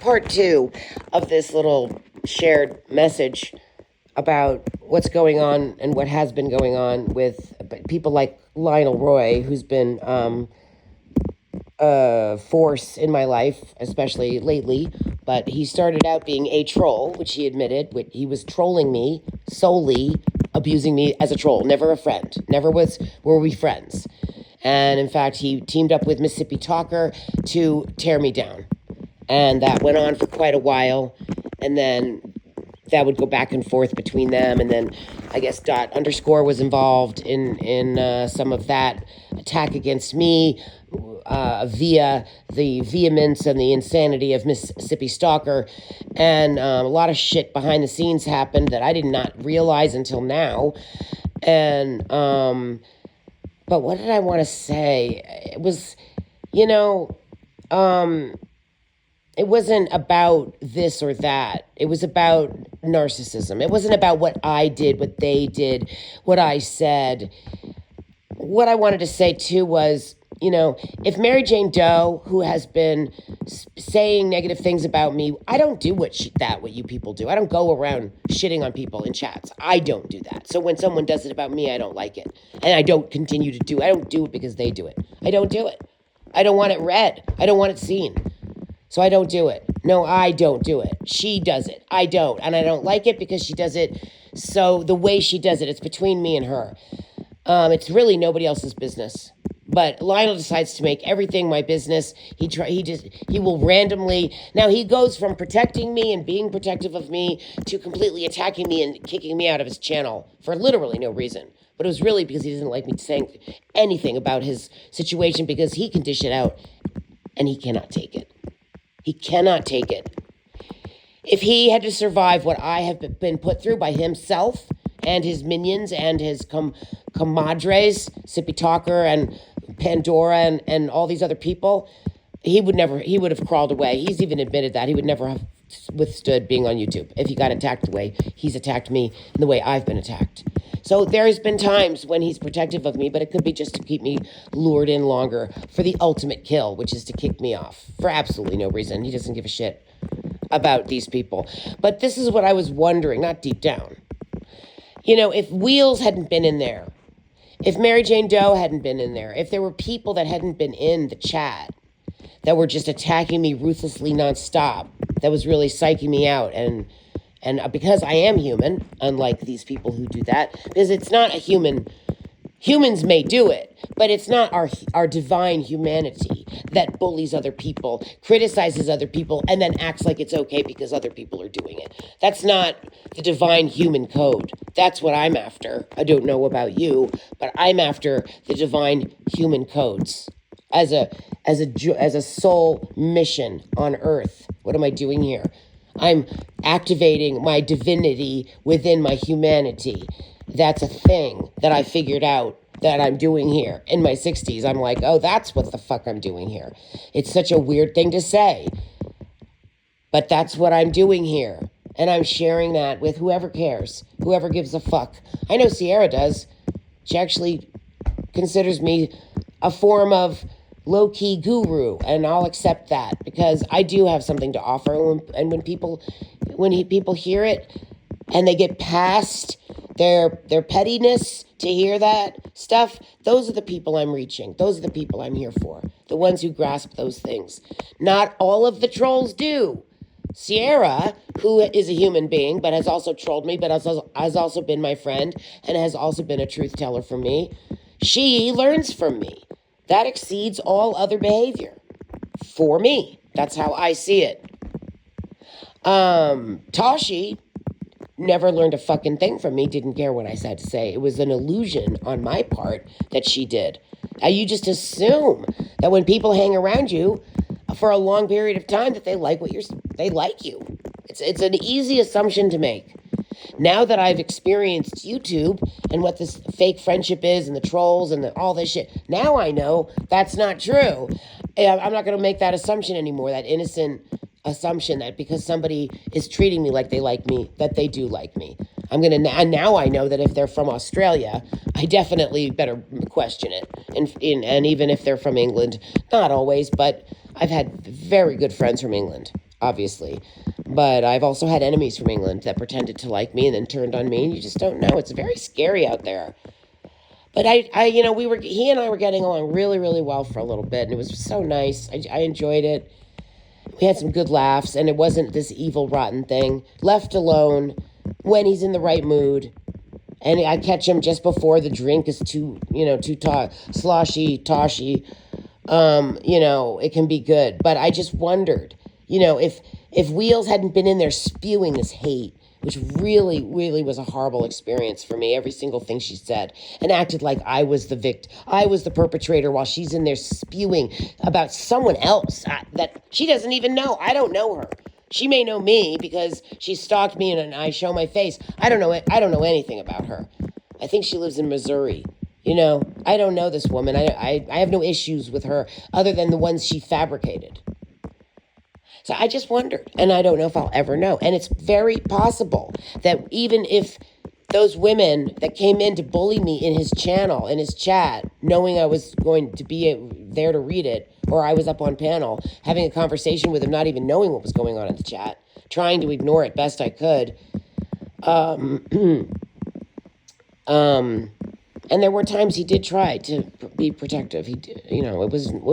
part two of this little shared message about what's going on and what has been going on with people like Lionel Roy, who's been a force in my life, especially lately. But he started out being a troll, which he admitted. He was trolling me solely, abusing me as a troll, never a friend. Never were we friends. And in fact, he teamed up with Mississippi Talker to tear me down. And that went on for quite a while. And then that would go back and forth between them. And then I guess __ was involved in some of that attack against me via the vehemence and the insanity of Mississippi Stalker. And a lot of shit behind the scenes happened that I did not realize until now. And, but what did I want to say? It was, it wasn't about this or that. It was about narcissism. It wasn't about what I did, what they did, what I said. What I wanted to say, too, was, if Mary Jane Doe, who has been saying negative things about me, I don't do what you people do. I don't go around shitting on people in chats. I don't do that. So when someone does it about me, I don't like it. And I don't continue to do it. I don't do it because they do it. I don't do it. I don't want it read. I don't want it seen. So I don't do it. No, I don't do it. She does it. I don't. And I don't like it because she does it. So the way she does it, it's between me and her. It's really nobody else's business. But Lionel decides to make everything my business. He will randomly. Now he goes from protecting me and being protective of me to completely attacking me and kicking me out of his channel for literally no reason. But it was really because he doesn't like me saying anything about his situation because he can dish it out and he cannot take it. He cannot take it. If he had to survive what I have been put through by himself and his minions and his comadres, Sippy Talker and Pandora and all these other people, he would have crawled away. He's even admitted that. He would never have withstood being on YouTube if he got attacked the way he's attacked me and the way I've been attacked. So there's been times when he's protective of me, but it could be just to keep me lured in longer for the ultimate kill, which is to kick me off for absolutely no reason. He doesn't give a shit about these people. But this is what I was wondering, not deep down. If Wheels hadn't been in there, if Mary Jane Doe hadn't been in there, if there were people that hadn't been in the chat that were just attacking me ruthlessly nonstop, that was really psyching me out. And because I am human, unlike these people who do that, because it's not a human. Humans may do it, but it's not our divine humanity that bullies other people, criticizes other people, and then acts like it's okay because other people are doing it. That's not the divine human code. That's what I'm after. I don't know about you, but I'm after the divine human codes as a soul mission on earth. What am I doing here? I'm activating my divinity within my humanity. That's a thing that I figured out that I'm doing here in my 60s. I'm like, oh, that's what the fuck I'm doing here. It's such a weird thing to say, but that's what I'm doing here. And I'm sharing that with whoever cares, whoever gives a fuck. I know Sierra does. She actually considers me a form of low-key guru, and I'll accept that because I do have something to offer. And when people hear it and they get past their pettiness to hear that stuff, those are the people I'm reaching. Those are the people I'm here for. The ones who grasp those things. Not all of the trolls do. Sierra, who is a human being, but has also trolled me, but has also been my friend, and has also been a truth teller for me, she learns from me. That exceeds all other behavior. For me. That's how I see it. Tashi never learned a fucking thing from me, didn't care what I had to say. It was an illusion on my part that she did. Now you just assume that when people hang around you for a long period of time that they like they like you. It's an easy assumption to make. Now that I've experienced YouTube and what this fake friendship is and the trolls and all this shit, now I know that's not true. I'm not going to make that assumption anymore, that innocent assumption that because somebody is treating me like they like me, that they do like me. Now I know that if they're from Australia, I definitely better question it. And even if they're from England, not always, but I've had very good friends from England, obviously, but I've also had enemies from England that pretended to like me and then turned on me, and you just don't know. It's very scary out there. But he and I were getting along really, really well for a little bit, and it was so nice. I enjoyed it. We had some good laughs, and it wasn't this evil, rotten thing. Left alone when he's in the right mood. And I catch him just before the drink is too sloshy, toshy. It can be good. But I just wondered, if Wheels hadn't been in there spewing this hate, which really, really was a horrible experience for me, every single thing she said, and acted like I was I was the perpetrator while she's in there spewing about someone else that she doesn't even know. I don't know her. She may know me because she stalked me and I show my face. I don't know it. I don't know anything about her. I think she lives in Missouri. I don't know this woman. I have no issues with her other than the ones she fabricated. So I just wondered, and I don't know if I'll ever know. And it's very possible that even if those women that came in to bully me in his channel, in his chat, knowing I was going to be there to read it, or I was up on panel having a conversation with him, not even knowing what was going on in the chat, trying to ignore it best I could. And there were times he did try to be protective. He did, it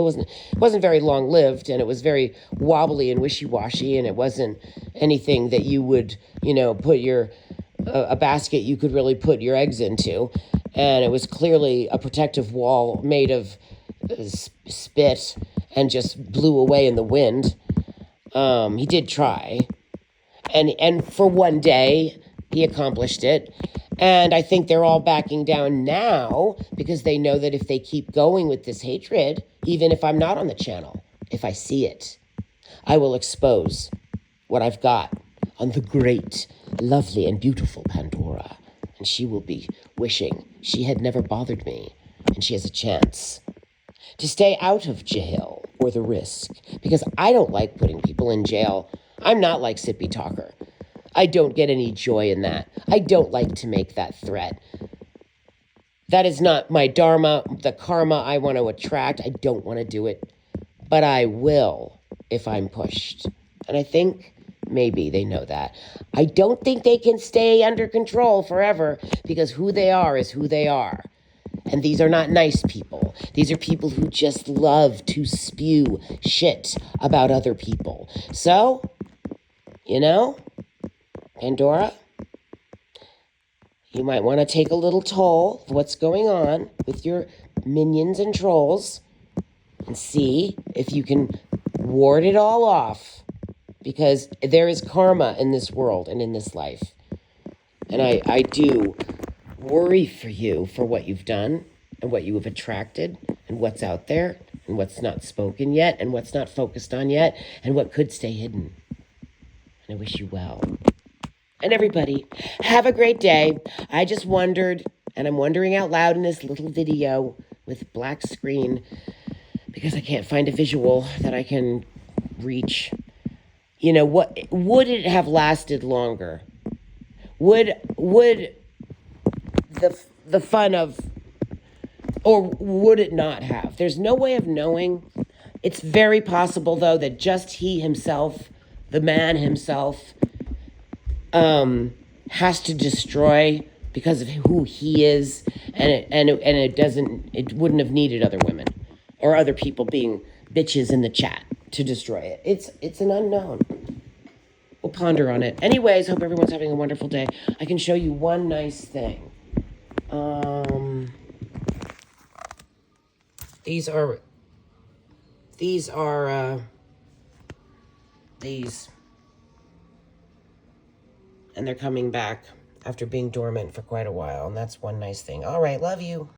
wasn't very long lived, and it was very wobbly and wishy washy, and it wasn't anything that you would, put a basket you could really put your eggs into, and it was clearly a protective wall made of spit and just blew away in the wind. He did try, and for one day he accomplished it. And I think they're all backing down now because they know that if they keep going with this hatred, even if I'm not on the channel, if I see it, I will expose what I've got on the great, lovely, and beautiful Pandora. And she will be wishing she had never bothered me. And she has a chance to stay out of jail or the risk, because I don't like putting people in jail. I'm not like Sippy Talker. I don't get any joy in that. I don't like to make that threat. That is not my dharma, the karma I want to attract. I don't want to do it, but I will if I'm pushed. And I think maybe they know that. I don't think they can stay under control forever because who they are is who they are. And these are not nice people. These are people who just love to spew shit about other people. So, Pandora, you might want to take a little toll of what's going on with your minions and trolls and see if you can ward it all off, because there is karma in this world and in this life. And I do worry for you for what you've done and what you have attracted and what's out there and what's not spoken yet and what's not focused on yet and what could stay hidden. And I wish you well. And everybody, have a great day. I just wondered, and I'm wondering out loud in this little video with black screen because I can't find a visual that I can reach. What would it have lasted longer? Would the fun of, or would it not have? There's no way of knowing. It's very possible, though, that just he himself, the man himself, has to destroy because of who he is, and it wouldn't have needed other women or other people being bitches in the chat to destroy it. It's an unknown. We'll ponder on it. Anyways, hope everyone's having a wonderful day. I can show you one nice thing. These are and they're coming back after being dormant for quite a while, and that's one nice thing. All right, love you.